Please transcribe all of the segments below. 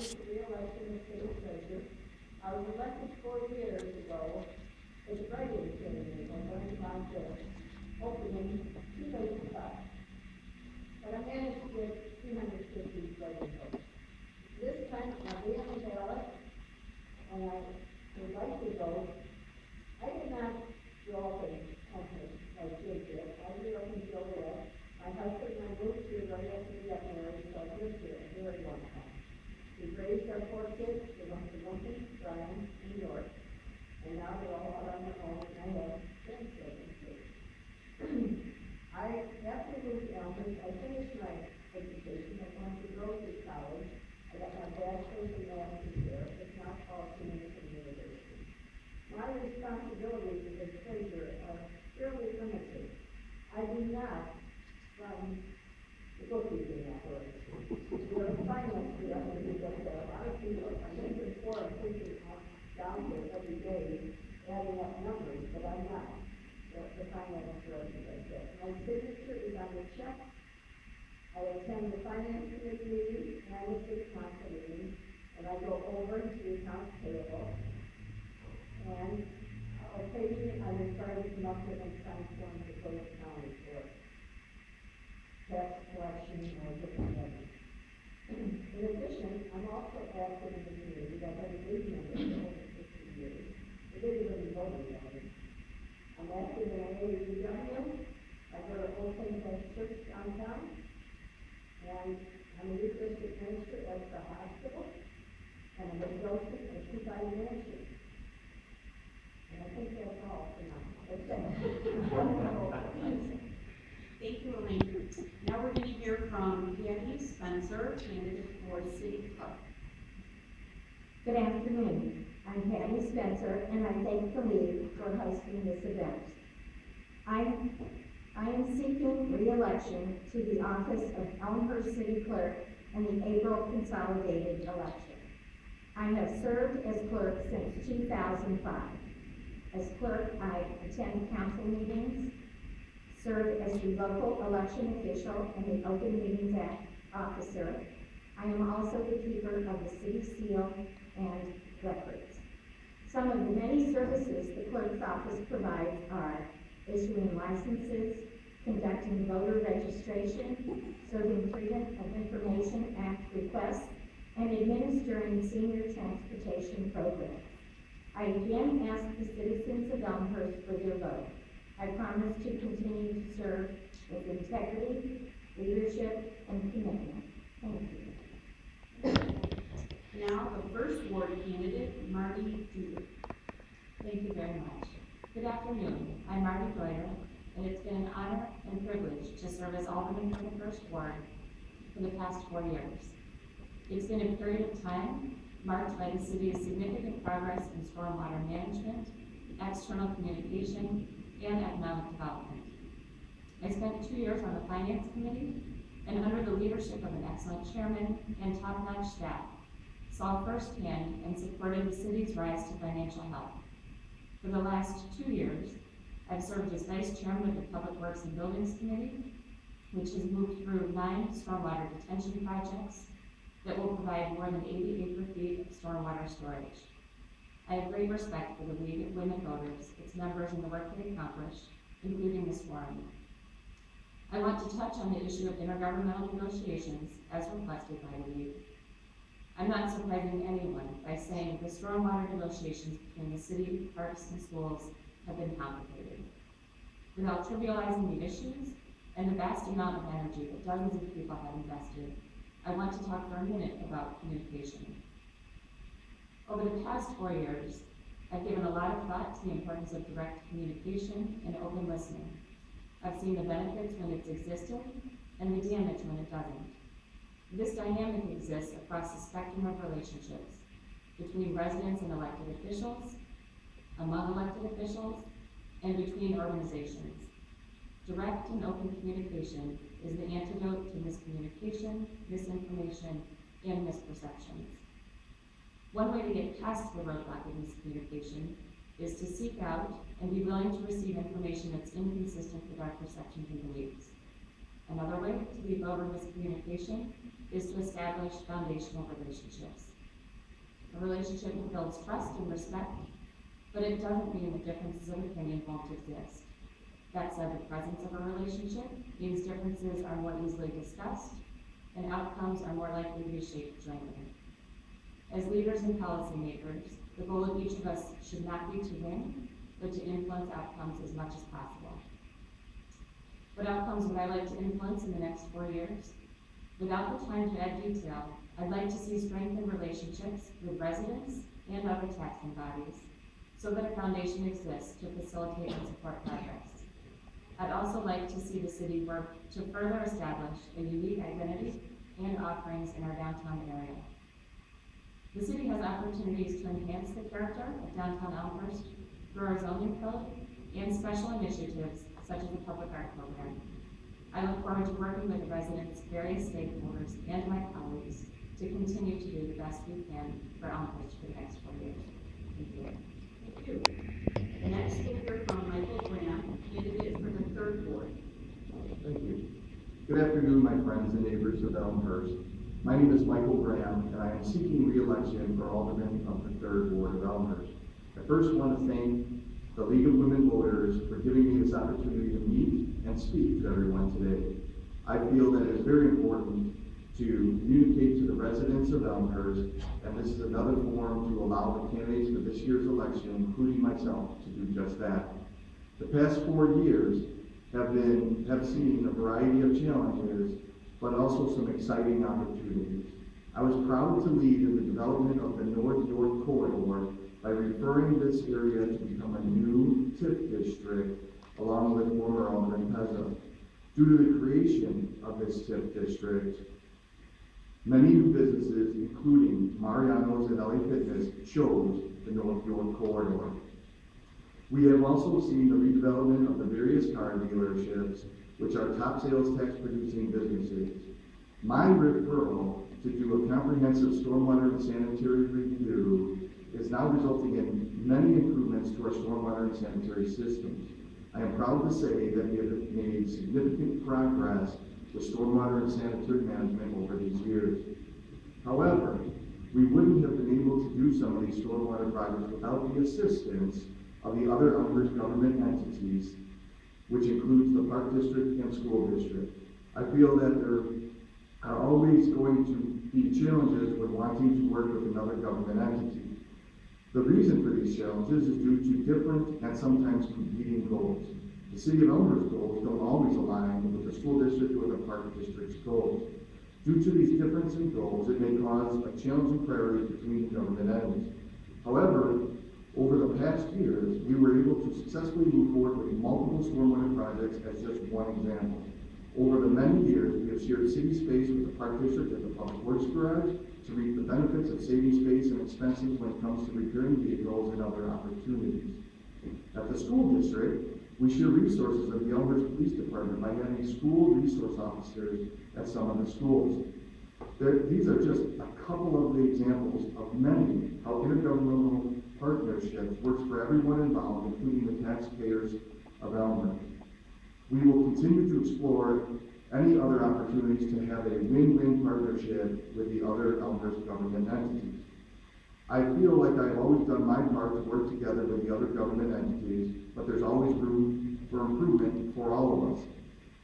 for re-election as city treasurer. I was elected 4 years ago as a write-in candidate on one contest, opening 2 vacant spots. But I managed to get 350 write-in votes. This time I'll be on the ballot, and I would like to vote. I did not grow up in Elmhurst like Jim did. I grew up in Joliet. My husband and I moved here right after we got married, so I lived here a very long time. We raised our 4 kids. They went to Lincoln, Bryan, New York, and now they're all out on their own, and I have grandchildren too. After I moved to Elmhurst, I finished my education. I went to Grocery College. I got my bachelor's and master's there. It's now called Community University. My responsibilities as treasurer are fairly limited. I do not run the bookkeeping operation. We're a finance director who does that. A lot of people, I'm in the forum thinking down here every day, adding up numbers, but I'm not. The finance director does that. My signature is on the check. I attend the finance committee meetings, and I look at the council meetings, and I go over to the accounts payable. And occasionally I'm required to come up with and sign forms to go to the county for tax collection or different things. In addition, I'm also active in the community. I've been a league member for over 60 years. I didn't really vote on it. I'm active in LWV. I go to Old Saint Church downtown. And I'm a youth district minister at the hospital. And I'm a docent at Peabody Mansion. And I think that's all for now. Thank you, Elaine. Now we're going to hear from Patty Spencer, candidate for city clerk. Good afternoon. I'm Patty Spencer, and I thank the League for hosting this event. I am seeking re-election to the office of Elmhurst City Clerk in the April consolidated election. I have served as clerk since 2005. As clerk, I attend council meetings, serve as the local election official and the Open Meetings Act officer. I am also the keeper of the city seal and records. Some of the many services the clerk's office provides are issuing licenses, conducting voter registration, serving Freedom of Information Act requests, and administering senior transportation programs. I again ask the citizens of Elmhurst for their vote. I promise to continue to serve with integrity, leadership, and commitment. Thank you. Now, the first ward candidate, Marty Dewey. Thank you very much. Good afternoon. I'm Marty Dewey, and it's been an honor and privilege to serve as alderman for the first ward for the past 4 years. It's been a period of time marked by the city's significant progress in stormwater management, external communication, and economic development. I spent 2 years on the Finance Committee, and under the leadership of an excellent chairman and top-notch staff, saw firsthand and supported the city's rise to financial health. For the last 2 years, I've served as vice chairman of the Public Works and Buildings Committee, which has moved through 9 stormwater detention projects that will provide more than 80 acre-feet of stormwater storage. I have great respect for the League of Women Voters, its members, and the work they accomplish, including this forum. I want to touch on the issue of intergovernmental negotiations as requested by the League. I'm not surprising anyone by saying the stormwater negotiations between the city, parks, and schools have been complicated. Without trivializing the issues and the vast amount of energy that dozens of people have invested, I want to talk for a minute about communication. Over the past 4 years, I've given a lot of thought to the importance of direct communication and open listening. I've seen the benefits when it's existed and the damage when it doesn't. This dynamic exists across the spectrum of relationships between residents and elected officials, among elected officials, and between organizations. Direct and open communication is the antidote to miscommunication, misinformation, and misperceptions. One way to get past the roadblock of miscommunication is to seek out and be willing to receive information that's inconsistent with our perceptions and beliefs. Another way to leap over miscommunication is to establish foundational relationships. A relationship that builds trust and respect, but it doesn't mean that differences of opinion won't exist. That said, the presence of a relationship means differences are more easily discussed and outcomes are more likely to be shaped jointly. As leaders and policymakers, the goal of each of us should not be to win, but to influence outcomes as much as possible. What outcomes would I like to influence in the next 4 years? Without the time to add detail, I'd like to see strengthened relationships with residents and other taxing bodies, so that a foundation exists to facilitate and support progress. I'd also like to see the city work to further establish a unique identity and offerings in our downtown area. The city has opportunities to enhance the character of downtown Elmhurst through our zoning code and special initiatives such as the public art program. I look forward to working with the residents, various stakeholders, and my colleagues to continue to do the best we can for Elmhurst for the next 4 years. Thank you. Thank you. Next, we'll hear from Michael Graham, candidate for the 3rd ward. Thank you. Good afternoon, my friends and neighbors of Elmhurst. My name is Michael Graham, and I am seeking re-election for Alderman of the 3rd Ward of Elmhurst. I first want to thank the League of Women Voters for giving me this opportunity to meet and speak to everyone today. I feel that it is very important to communicate to the residents of Elmhurst, and this is another forum to allow the candidates for this year's election, including myself, to do just that. The past 4 years have seen a variety of challenges, but also some exciting opportunities. I was proud to lead in the development of the North York Corridor by referring this area to become a new TIF district, along with former Alderman Pezza. Due to the creation of this TIF district, many new businesses, including Mariano's and LA Fitness, chose the North York Corridor. We have also seen the redevelopment of the various car dealerships, which are top sales tax producing businesses. My referral to do a comprehensive stormwater and sanitary review is now resulting in many improvements to our stormwater and sanitary systems. I am proud to say that we have made significant progress with stormwater and sanitary management over these years. However, we wouldn't have been able to do some of these stormwater projects without the assistance of the other Elmhurst government entities, which includes the Park District and School District. I feel that there are always going to be challenges with wanting to work with another government entity. The reason for these challenges is due to different and sometimes competing goals. The City of Elmhurst goals don't always align with the School District or the Park District's goals. Due to these differences in goals, it may cause a challenging priority between government entities. However, over the past years, we were able to successfully move forward with multiple stormwater projects as just one example. Over the many years, we have shared city space with the Park District at the Public Works Garage to reap the benefits of saving space and expenses when it comes to repairing vehicles and other opportunities. At the School District, we share resources of the Elmhurst Police Department by having school resource officers at some of the schools. These are just a couple of the examples of many how intergovernmental partnerships works for everyone involved, including the taxpayers of Elmhurst. We will continue to explore any other opportunities to have a win-win partnership with the other Elmhurst government entities. I feel like I've always done my part to work together with the other government entities, but there's always room for improvement for all of us.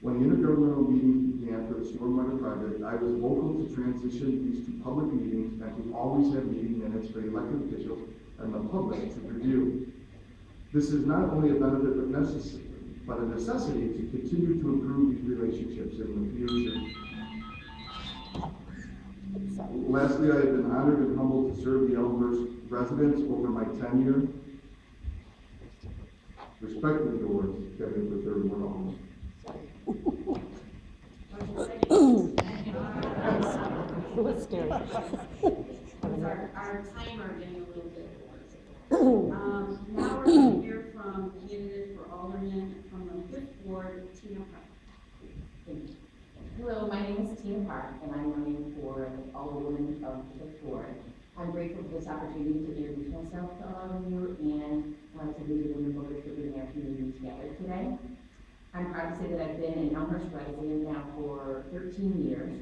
When the intergovernmental meetings began for the stormwater project, I was vocal to transition these to public meetings and to always have meeting minutes for the elected officials and the public to review. This is not only a benefit but a necessity to continue to improve these relationships in the future. Lastly, I have been honored and humbled to serve the Elmhurst residents over my tenure. Respectfully yours, Kevin, for 3rd Ward Alderman. It was scary. Our timer getting a little bit. Now we're going to hear from the candidate for Alderman from the 5th Ward, Tina Park. Hello, my name is Tina Park, and I'm running for Alderwoman of the 5th Ward. I'm grateful for this opportunity to introduce myself to all of you and to lead the women voters for bringing our community together today. I'm proud to say that I've been an Elmhurst resident now for 13 years.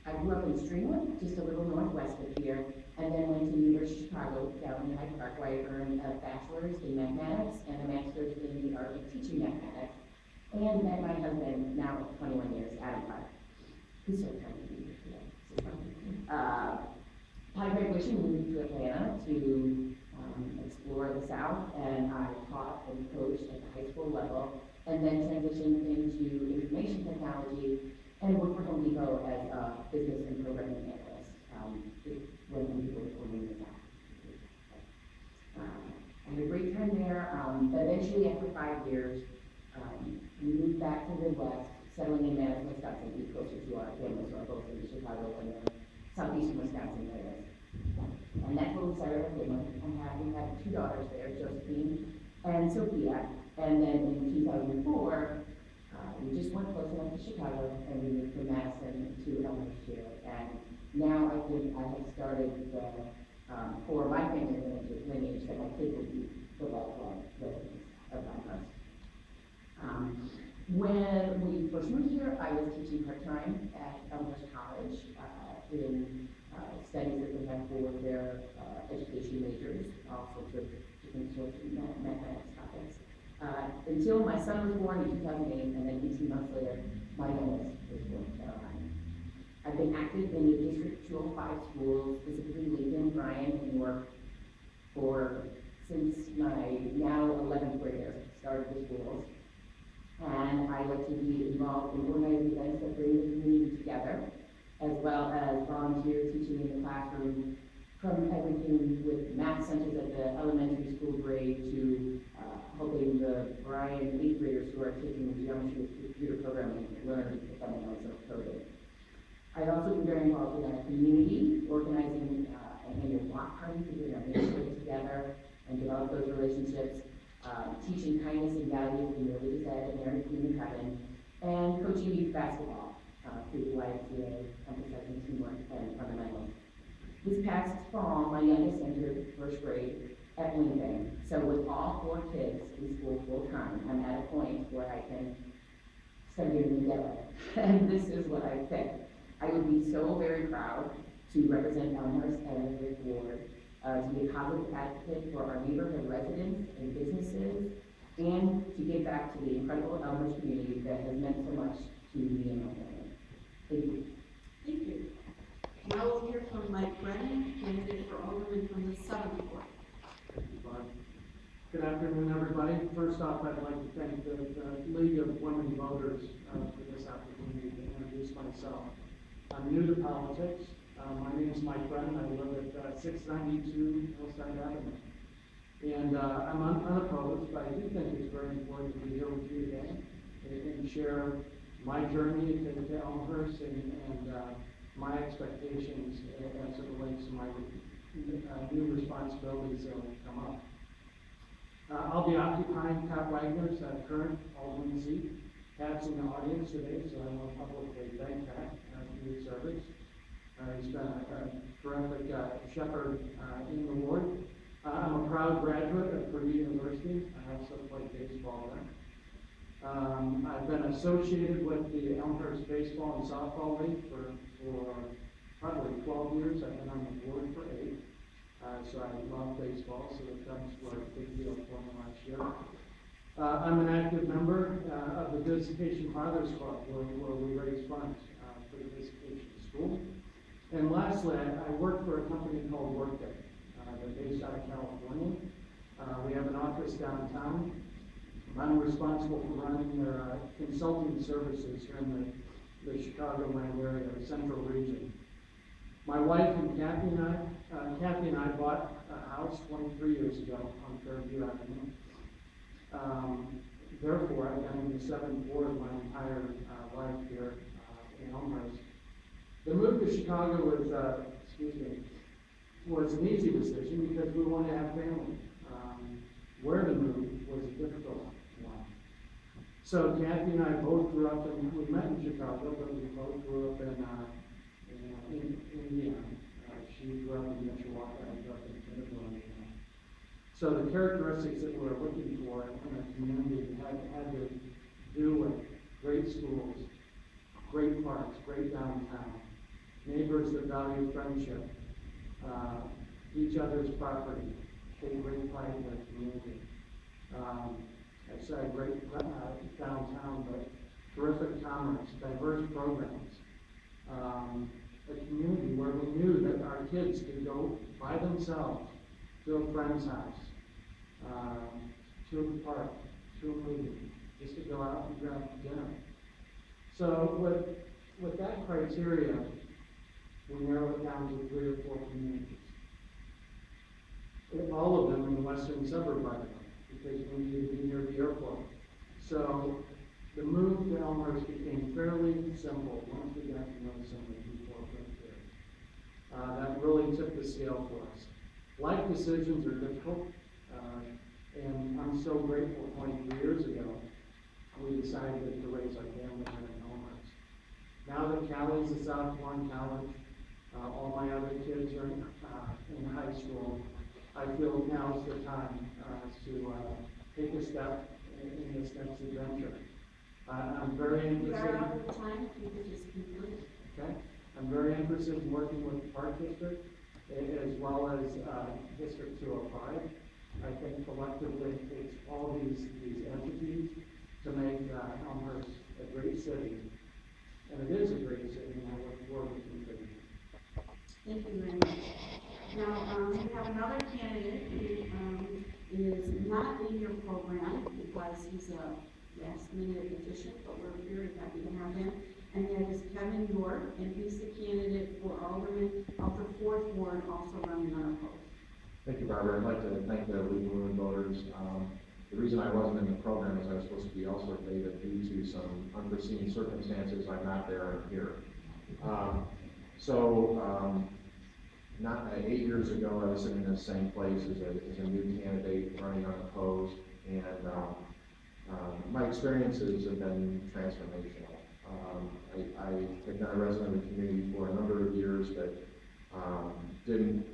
I grew up in Streamwood, just a little northwest of here, and then went to the University of Chicago down in Hyde Park, where I earned a bachelor's in mathematics and a master's in the art of teaching mathematics, and met my husband now 21 years, Adam Park, who's so kind to be here today. So fun. Upon graduation, we moved to Atlanta to explore the South, and I taught and coached at the high school level, and then transitioned into information technology and worked for Home Depot as a business and programming analyst when Home Depot was forming the South. I had a great time there, but eventually after 5 years, we moved back to the Midwest, settling in Madison, Wisconsin, to be closer to our families who are both in Chicago and the southeastern Wisconsin areas. And that's where we started our family. We have 2 daughters there, Josephine and Sophia. And then in 2004, we just weren't close enough to Chicago, and we moved from Madison to Elmhurst here. And now I think I have started for my family lineage that my kids will be the lifelong residents of Elmhurst. When we first moved here, I was teaching part-time at Elmhurst College in studies that they have for their education majors, all sorts of different sorts of mathematics topics. Until my son was born in 2008, and then 18 months later, my youngest was born in Carolina. I've been active in the District 205 schools, specifically Lincoln, Bryan, and Newark, since my now 11th grader started the schools. And I like to be involved in organizing events that bring the community together, as well as volunteer teaching in the classroom, from everything with math centers at the elementary school grade to helping the Bryan 8th graders who are taking geometry with computer programming to learn the fundamentals of coding. I've also been very involved in our community, organizing an annual block party to bring our neighborhood together and develop those relationships, teaching kindness and values in religious ed and Mary Queen of Heaven, and coaching youth basketball through the YMCA, emphasizing teamwork and fundamentals. This past fall, my youngest entered first grade at Lincoln. So with all 4 kids in school full time, I'm at a point where I can start getting together. And this is what I picked. I would be so very proud to represent Elmhurst and Rick Ward, to be a positive advocate for our neighborhood residents and businesses, and to give back to the incredible Elmhurst community that has meant so much to me and my family. Thank you. Thank you. Now we'll hear from Mike Brennan, candidate for Alderman from the 7th Ward. Thank you, Barb. Good afternoon, everybody. First off, I'd like to thank the League of Women Voters for this opportunity to introduce myself. I'm new to politics. My name is Mike Brennan. I live at 692 Hillside Avenue. And I'm unopposed, but I do think it's very important to be here with you today and share my journey to Elmhurst and my expectations as it relates to my new responsibilities that will come up. I'll be occupying Pat Wagner's current Alderman seat. Pat's in the audience today, so I want to publicly thank Pat for his service. He's been a terrific shepherd in the ward. I'm a proud graduate of Purdue University. I also played baseball there. I've been associated with the Elmhurst Baseball and Softball League for probably 12 years. I've been on the board for 8. So I love baseball, so the Cubs were a big deal for me last year. I'm an active member of the Visitation Fathers Club, where we raise funds for the Visitation School. And lastly, I work for a company called Workday. They're based out of California. We have an office downtown. I'm responsible for running their consulting services here in the Chicagoland area, the central region. My wife and Kathy and I bought a house 23 years ago on Fairview Avenue. Therefore, I've been in the 7th Ward my entire life here in Elmhurst. The move to Chicago was an easy decision because we wanted to have family. Where to move was a difficult one. So Kathy and I both grew up we met in Chicago, but we both grew up in Indiana. She grew up in Mishawaka, I grew up in Tennessee, Indiana. So the characteristics that we're looking for in a community had to do with great schools, great parks, great downtown, neighbors that value friendship, each other's property, take great pride in their community. I said great downtown, but terrific commerce, diverse programs. A community where we knew that our kids could go by themselves to a friend's house, to a park, to a movie, just to go out and grab dinner. So with that criteria, we narrowed it down to 3 or 4 communities. All of them in the western suburb, by the way, because we needed to be near the airport. So the move to Elmhurst became fairly simple once we got to know some of the people up there. That really tipped the scale for us. Life decisions are difficult, and I'm so grateful 23 years ago we decided to raise our family here in Elmhurst. Now that Callie's a sophomore in college, all my other kids are in high school, I feel now's the time to take a step in this next adventure. I'm very We are interested. out of time, if you could just conclude. Okay, I'm very interested in working with the Park District as well as District 205. I think collectively it takes all these entities to make Elmhurst a great city, and it is a great city, and I look forward to contributing. Thank you very much. Now, we have another candidate who is not in your program because he's a last-minute addition, but we're very happy to have him. And that is Kevin York, and he's the candidate for Alderman of the 4th Ward, also running unopposed. Thank you, Barbara. I'd like to thank the League of Women Voters. The reason I wasn't in the program is I was supposed to be elsewhere today, but due to some unforeseen circumstances, I'm not there, I'm here. Not 8 years ago, I was sitting in the same place as a new candidate running unopposed, and my experiences have been transformational. I have been a resident of the community for a number of years, but didn't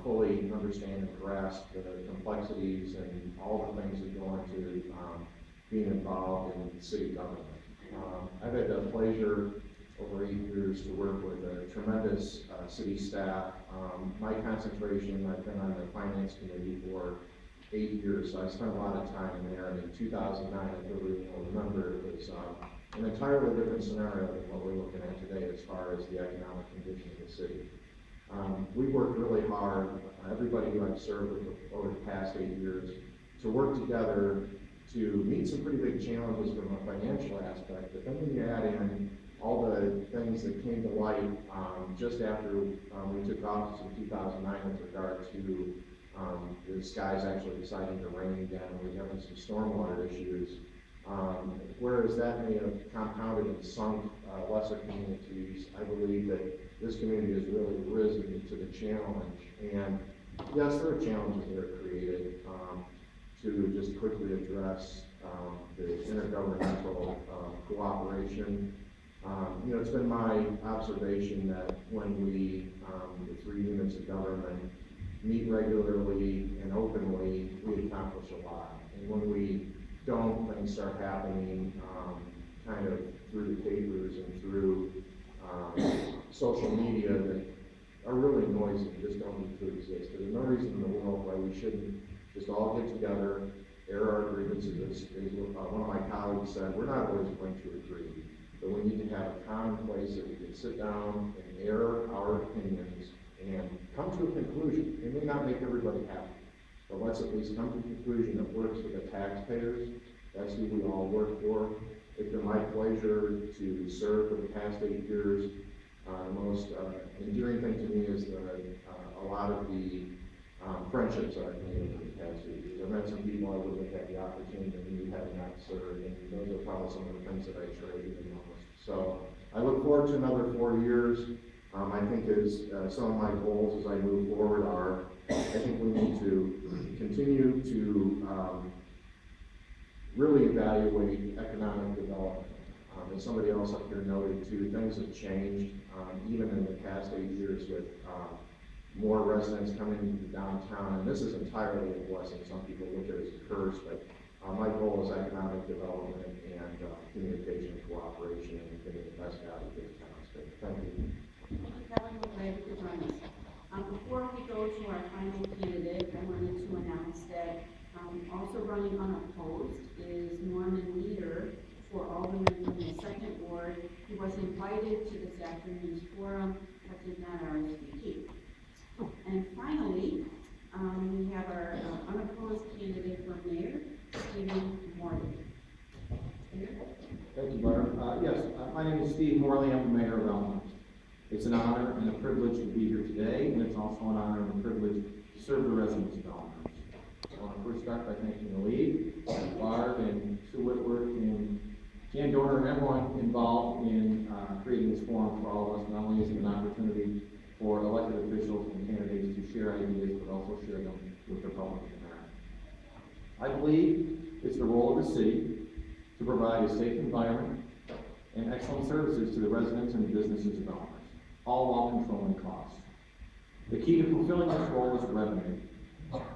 fully understand and grasp the complexities and all the things that go into being involved in city government. I've had the pleasure over 8 years to work with a tremendous city staff. My concentration, I've been on the finance committee for 8 years, so I spent a lot of time in there. And in 2009, I really remember it was an entirely different scenario than what we're looking at today as far as the economic condition of the city. We worked really hard, everybody who I've served with over the past 8 years, to work together to meet some pretty big challenges from a financial aspect, but then when you add in all the things that came to light just after we took office in 2009 with regard to the skies actually deciding to rain again, and we're having some stormwater issues. Whereas that may have compounded and sunk lesser communities, I believe that this community has really risen to the challenge. And yes, there are challenges that are created to just quickly address the intergovernmental cooperation. It's been my observation that when we, the 3 units of government, meet regularly and openly, we accomplish a lot. And when we don't, things start happening kind of through the papers and through social media that are really noisy and just don't need to exist. There's no reason in the world why we shouldn't just all get together, air our grievances. As one of my colleagues said, we're not always going to agree, but we need to have a common place that we can sit down and air our opinions and come to a conclusion. It may not make everybody happy, but let's at least come to a conclusion that works for the taxpayers. That's who we all work for. It's been my pleasure to serve for the past 8 years. The most endearing thing to me is a lot of the friendships I've made over the past 8 years. I've met some people I would have had the opportunity to meet had not served, and those are probably some of the things that I treasure the most. So I look forward to another 4 years. I think as some of my goals as I move forward are, I think we need to continue to really evaluate economic development. As somebody else up here noted too, things have changed, even in the past 8 years with more residents coming into downtown, and this is entirely a blessing. Some people look at it as a curse, but my goal is economic development and communication and cooperation and getting the best out of this town. So thank you. Thank you, Kelly. We're glad you could join us. Before we go to our final candidate, I wanted to announce that also running unopposed is Norman Leader for Alderman from the second ward. He was invited to this afternoon's forum, but did not RSVP. And finally, we have our unopposed candidate for mayor, Stephen Morley. Thank you, Barb. Yes, my name is Steve Morley. I'm the mayor of Elmhurst. It's an honor and a privilege to be here today, and it's also an honor and a privilege to serve the residents of Elmhurst. I want to first start by thanking the league, Barb and Sue Whitworth and Jan Dorner and everyone involved in creating this forum for all of us. Not only is it an opportunity for elected officials and candidates to share ideas, but also share them with the public in America. I believe it's the role of the city to provide a safe environment and excellent services to the residents and businesses of Elmhurst, all while controlling costs. The key to fulfilling this role is revenue.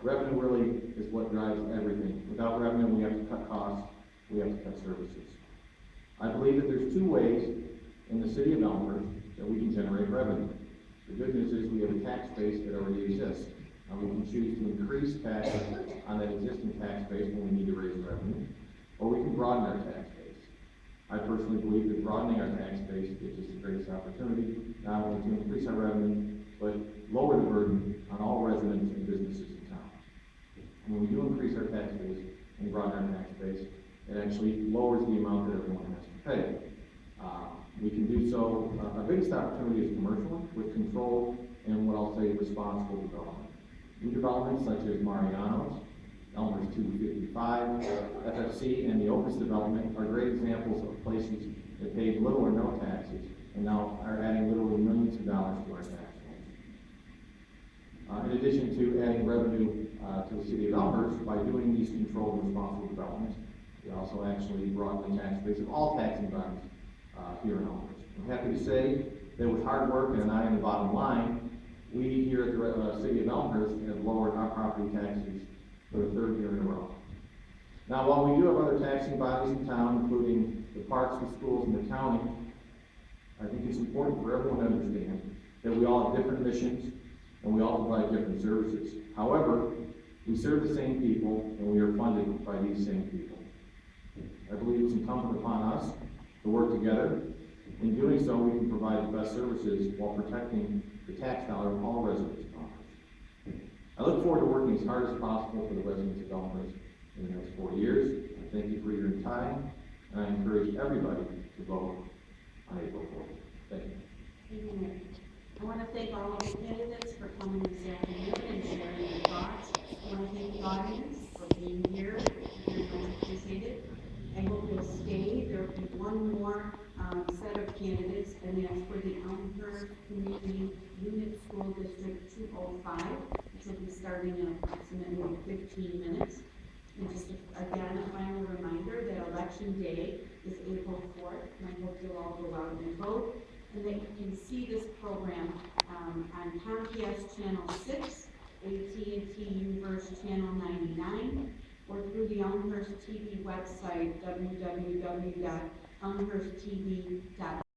Revenue really is what drives everything. Without revenue, we have to cut costs, we have to cut services. I believe that there's two ways in the city of Elmhurst that we can generate revenue. The good news is we have a tax base that already exists. We can choose to increase taxes on that existing tax base when we need to raise revenue, or we can broaden our tax base. I personally believe that broadening our tax base gives us the greatest opportunity, not only to increase our revenue, but lower the burden on all residents and businesses in town. When we do increase our tax base and broaden our tax base, it actually lowers the amount that everyone has to pay. We can do so, our biggest opportunity is commercial, with controlled and what I'll say responsible development. New developments such as Mariano's, Elmhurst 255, FFC, and the Opus development are great examples of places that paid little or no taxes and now are adding literally millions of dollars to our tax rolls. In addition to adding revenue to the city of Elmhurst, by doing these controlled responsible developments, we also actually broaden the tax base of all taxing bodies here in Elmhurst. I'm happy to say that with hard work and an eye on the bottom line, we here at the city of Elmhurst have lowered our property taxes for the third year in a row. Now, while we do have other taxing bodies in town, including the parks, the schools, and the county, I think it's important for everyone to understand that we all have different missions and we all provide different services. However, we serve the same people and we are funded by these same people. I believe it's incumbent upon us to work together. In doing so, we can provide the best services while protecting the tax dollar of all residents of Elmhurst. I look forward to working as hard as possible for the residents of Elmhurst in the next 4 years. I thank you for your time, and I encourage everybody to vote on April 4th. Thank you. Thank you, Mayor. I want to thank all of the candidates for coming this afternoon and sharing their thoughts. I want to thank the audience for being here. Very much appreciated. I hope you'll stay. There will be one more set of candidates, and that's for the Elmhurst Community Unit School District 205, which will be starting in approximately 15 minutes. And just again, a final reminder that Election Day is April 4th, and I hope you'll all go out and vote, and that you can see this program on Comcast Channel 6, AT&T Uverse Channel 99, or through the Elmhurst TV website, www.elmhursttv.net.